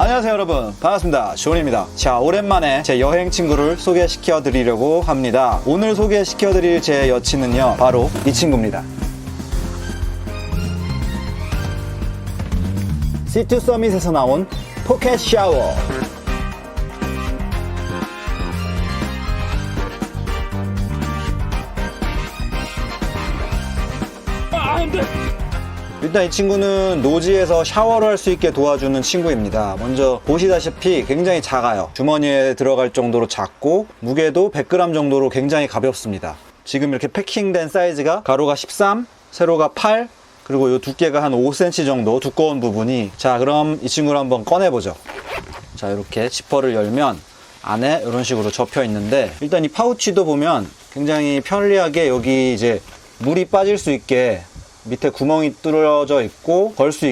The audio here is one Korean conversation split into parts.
안녕하세요 여러분, 반갑습니다. 존입니다. 자, 오랜만에 제 여행 친구를 소개시켜 드리려고 합니다. 오늘 소개시켜 드릴 제 여친은요, 바로 이 친구입니다. C2 서밋에서 나온 포켓 샤워. 일단 이 친구는 노지에서 샤워를 할 수 있게 도와주는 친구입니다. 먼저 보시다시피 굉장히 작아요. 주머니에 들어갈 정도로 작고 무게도 100g 정도로 굉장히 가볍습니다. 지금 이렇게 패킹된 사이즈가 가로가 13, 세로가 8, 그리고 이 두께가 한 5cm 정도 두꺼운 부분이. 자, 그럼 이 친구를 한번 꺼내보죠. 자, 이렇게 지퍼를 열면 안에 이런 식으로 접혀 있는데, 일단 이 파우치도 보면 굉장히 편리하게 여기 이제 물이 빠질 수 있게 밑에 구멍이 뚫어져 있고 걸 수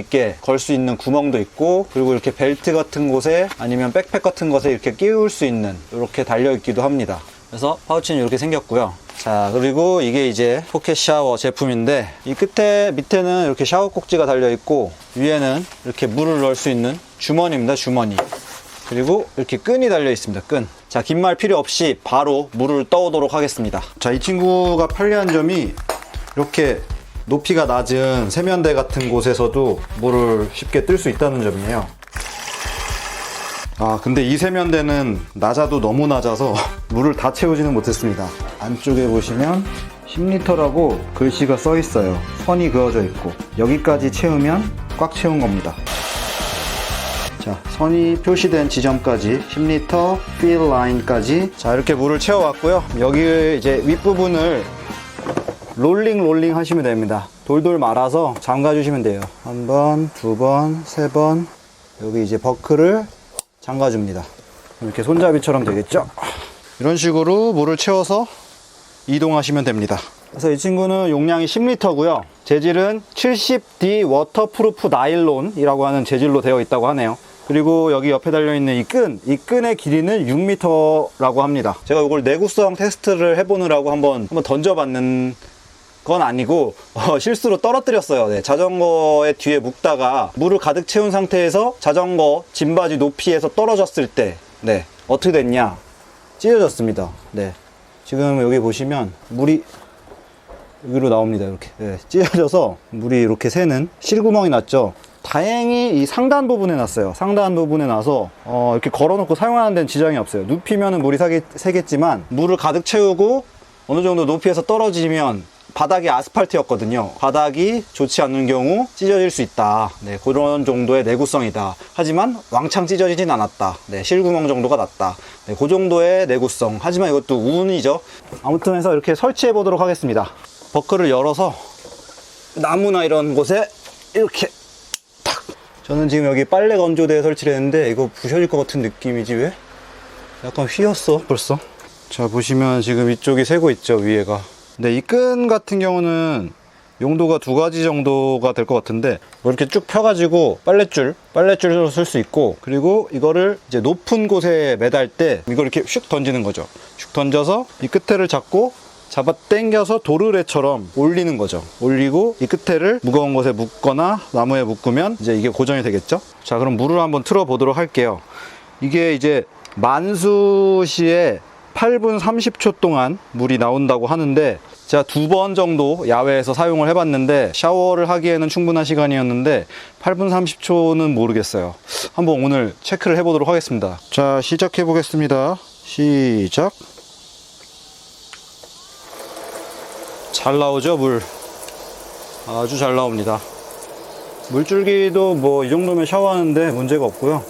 있는 구멍도 있고, 그리고 이렇게 벨트 같은 곳에 아니면 백팩 같은 것에 이렇게 끼울 수 있는, 이렇게 달려 있기도 합니다. 그래서 파우치는 이렇게 생겼고요. 자, 그리고 이게 이제 포켓 샤워 제품인데, 이 밑에는 이렇게 샤워 꼭지가 달려 있고 위에는 이렇게 물을 넣을 수 있는 주머니입니다. 주머니. 그리고 이렇게 끈이 달려 있습니다. 끈. 자, 긴 말 필요 없이 바로 물을 떠오도록 하겠습니다. 자, 이 친구가 편리한 점이 이렇게 높이가 낮은 세면대 같은 곳에서도 물을 쉽게 뜰 수 있다는 점이에요. 아, 근데 이 세면대는 낮아도 너무 낮아서 물을 다 채우지는 못했습니다. 안쪽에 보시면 10리터라고 글씨가 써 있어요. 선이 그어져 있고 여기까지 채우면 꽉 채운 겁니다. 자, 선이 표시된 지점까지 10리터 fill line까지. 자, 이렇게 물을 채워왔고요. 여기 이제 윗부분을 롤링 하시면 됩니다. 돌돌 말아서 잠가 주시면 돼요. 한 번, 두 번, 세 번. 여기 이제 버클을 잠가 줍니다. 이렇게 손잡이처럼 되겠죠? 이런 식으로 물을 채워서 이동하시면 됩니다. 그래서 이 친구는 용량이 10리터고요. 재질은 70D 워터프루프 나일론이라고 하는 재질로 되어 있다고 하네요. 그리고 여기 옆에 달려있는 이 끈의 길이는 6m라고 합니다. 제가 이걸 내구성 테스트를 해보느라고 한번 던져봤는 건 아니고 실수로 떨어뜨렸어요. 네, 자전거의 뒤에 묶다가 물을 가득 채운 상태에서 자전거 짐바지 높이에서 떨어졌을 때, 네, 어떻게 됐냐? 찢어졌습니다. 네, 지금 여기 보시면 물이 여기로 나옵니다. 이렇게. 네, 찢어져서 물이 이렇게 새는 실구멍이 났죠. 다행히 이 상단 부분에 났어요. 상단 부분에 나서 이렇게 걸어놓고 사용하는 데는 지장이 없어요. 눕히면 물이 새겠지만 물을 가득 채우고 어느 정도 높이에서 떨어지면, 바닥이 아스팔트였거든요. 바닥이 좋지 않은 경우 찢어질 수 있다. 네, 그런 정도의 내구성이다. 하지만 왕창 찢어지진 않았다. 네, 실구멍 정도가 났다. 네, 그 정도의 내구성. 하지만 이것도 운이죠. 아무튼 해서 이렇게 설치해 보도록 하겠습니다. 버클을 열어서 나무나 이런 곳에 이렇게 탁. 저는 지금 여기 빨래 건조대에 설치를 했는데 이거 부셔질 것 같은 느낌이지 왜? 약간 휘었어 벌써. 자, 보시면 지금 이쪽이 새고 있죠, 위에가. 네, 이 끈 같은 경우는 용도가 두 가지 정도가 될 것 같은데, 이렇게 쭉 펴가지고 빨랫줄로 쓸 수 있고, 그리고 이거를 이제 높은 곳에 매달 때 이걸 이렇게 슉 던지는 거죠. 슉 던져서 이 끝에를 잡고 잡아 당겨서 도르래처럼 올리는 거죠. 올리고 이 끝에를 무거운 곳에 묶거나 나무에 묶으면 이제 이게 고정이 되겠죠. 자, 그럼 물을 한번 틀어 보도록 할게요. 이게 이제 만수시에 8분 30초 동안 물이 나온다고 하는데, 제가 2번 정도 야외에서 사용을 해봤는데 샤워를 하기에는 충분한 시간이었는데 8분 30초는 모르겠어요. 한번 오늘 체크를 해보도록 하겠습니다. 자, 시작해 보겠습니다. 시작. 잘 나오죠, 물. 아주 잘 나옵니다. 물줄기도 뭐 이 정도면 샤워하는데 문제가 없고요.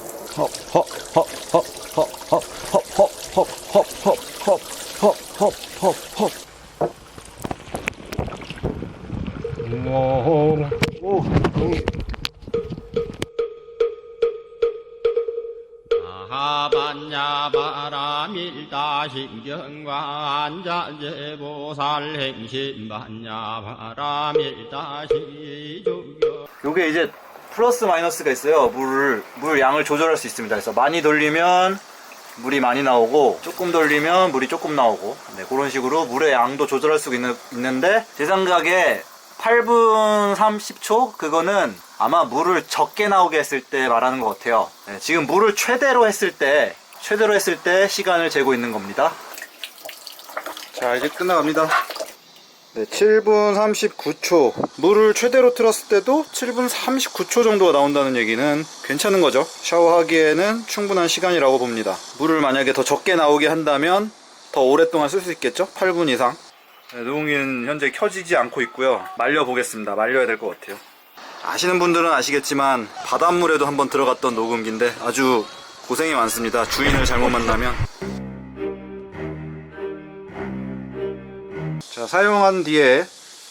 하반야 바라밀다 신경과 안자제보살 행신반야 바라밀다 시조경. 요게 이제 플러스 마이너스가 있어요. 물 양을 조절할 수 있습니다. 그래서 많이 돌리면 물이 많이 나오고, 조금 돌리면 물이 조금 나오고, 네, 그런 식으로 물의 양도 조절할 수 있는데, 제 생각에 8분 30초? 그거는 아마 물을 적게 나오게 했을 때 말하는 것 같아요. 네, 지금 물을 최대로 했을 때 시간을 재고 있는 겁니다. 자, 이제 끝나갑니다. 네, 7분 39초. 물을 최대로 틀었을 때도 7분 39초 정도가 나온다는 얘기는 괜찮은 거죠. 샤워하기에는 충분한 시간이라고 봅니다. 물을 만약에 더 적게 나오게 한다면 더 오랫동안 쓸 수 있겠죠? 8분 이상. 네, 노공기는 현재 켜지지 않고 있고요. 말려 보겠습니다. 말려야 될 것 같아요. 아시는 분들은 아시겠지만 바닷물에도 한번 들어갔던 녹음기인데 아주 고생이 많습니다. 주인을 잘못 만나면. 자, 사용한 뒤에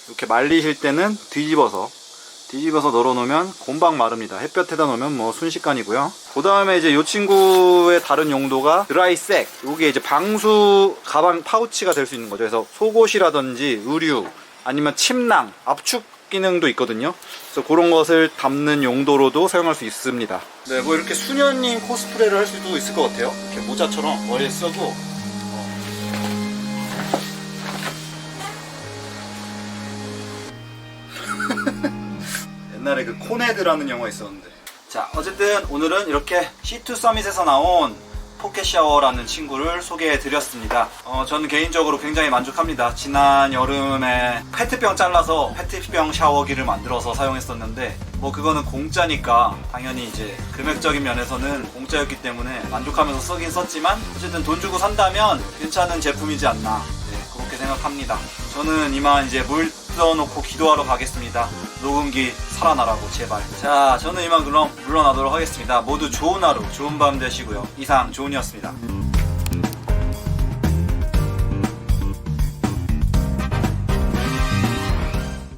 이렇게 말리실 때는 뒤집어서 널어놓으면 금방 마릅니다. 햇볕에다 놓으면 뭐 순식간이고요. 그 다음에 이제 이 친구의 다른 용도가 드라이색. 이게 이제 방수 가방 파우치가 될 수 있는 거죠. 그래서 속옷이라든지 의류 아니면 침낭, 압축 기능도 있거든요. 그래서 그런 것을 담는 용도로도 사용할 수 있습니다. 네, 뭐 이렇게 수녀님 코스프레를 할 수도 있을 것 같아요. 이렇게 모자처럼 머리에 쓰고. 옛날에 그 코네드라는 영화 있었는데. 자, 어쨌든 오늘은 이렇게 C2 서밋에서 나온 포켓 샤워라는 친구를 소개해 드렸습니다. 저는 개인적으로 굉장히 만족합니다. 지난 여름에 페트병 잘라서 페트병 샤워기를 만들어서 사용했었는데 뭐 그거는 공짜니까 당연히 이제 금액적인 면에서는 공짜였기 때문에 만족하면서 쓰긴 썼지만 어쨌든 돈 주고 산다면 괜찮은 제품이지 않나, 네, 그렇게 생각합니다. 저는 이만 이제 물 넣어놓고 기도하러 가겠습니다. 녹음기 살아나라고 제발. 자, 저는 이만 그럼 물러나도록 하겠습니다. 모두 좋은 하루, 좋은 밤 되시고요. 이상 조은이었습니다.